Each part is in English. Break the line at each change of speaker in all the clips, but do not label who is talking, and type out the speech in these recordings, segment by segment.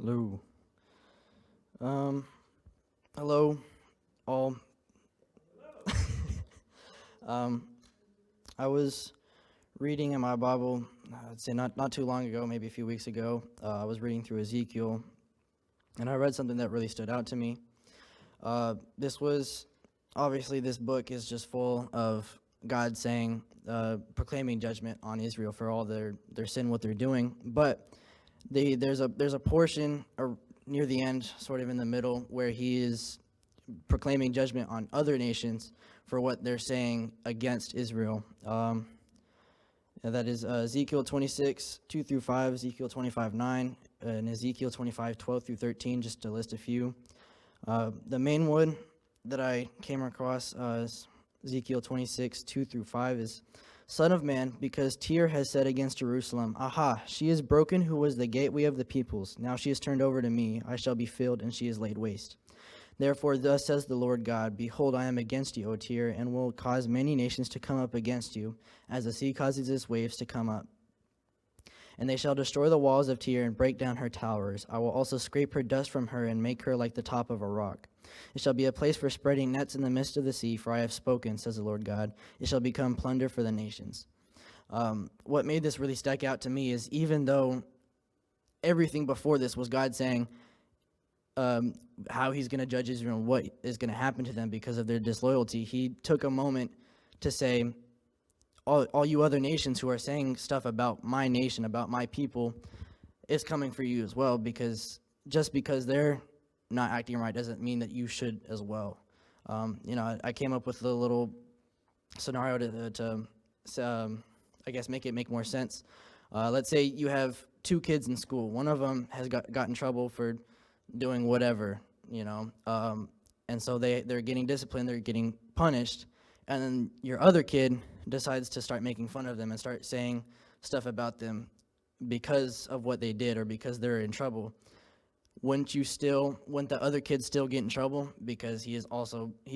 Hello. Um, Hello, all. Um, I was reading in my Bible, I'd say not too long ago, maybe a few weeks ago. I was reading through Ezekiel, and I read something that really stood out to me. Obviously, this book is just full of God saying, proclaiming judgment on Israel for all their sin, what they're doing. But there's a portion near the end, sort of in the middle, where he is proclaiming judgment on other nations for what they're saying against Israel. That is Ezekiel 26, 2 through 5, Ezekiel 25, 9, and Ezekiel 25, 12 through 13, just to list a few. The main one that I came across is Ezekiel 26, 2 through 5 is, Son of man, because Tyre has said against Jerusalem, Aha, she is broken who was the gateway of the peoples. Now she is turned over to me. I shall be filled, and she is laid waste. Therefore, thus says the Lord God, Behold, I am against you, O Tyre, and will cause many nations to come up against you, as the sea causes its waves to come up. And they shall destroy the walls of Tyre and break down her towers. I will also scrape her dust from her and make her like the top of a rock. It shall be a place for spreading nets in the midst of the sea, for I have spoken, says the Lord God. It shall become plunder for the nations. What made this really stick out to me is even though everything before this was God saying, how he's going to judge Israel and what is going to happen to them because of their disloyalty, he took a moment to say, all you other nations who are saying stuff about my nation, about my people, is coming for you as well, because just because they're not acting right doesn't mean that you should as well. I came up with a little scenario to I guess make more sense. Let's say you have two kids in school. One of them has got in trouble for doing whatever, and so they're getting disciplined, they're getting punished, and then your other kid decides to start making fun of them and start saying stuff about them because of what they did or because they're in trouble. Wouldn't the other kid still get in trouble because he's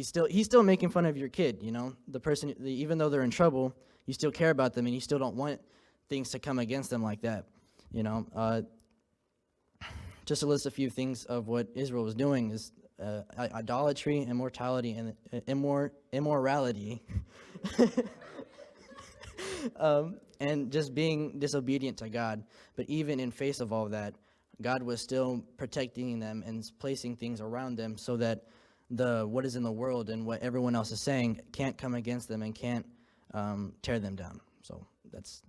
still making fun of your kid, the person, even though they're in trouble, you still care about them and you still don't want things to come against them like that, Just to list a few things of what Israel was doing is idolatry, immortality, and immorality, and just being disobedient to God. But even in face of all that, God was still protecting them and placing things around them so that what is in the world and what everyone else is saying can't come against them and can't tear them down. So that's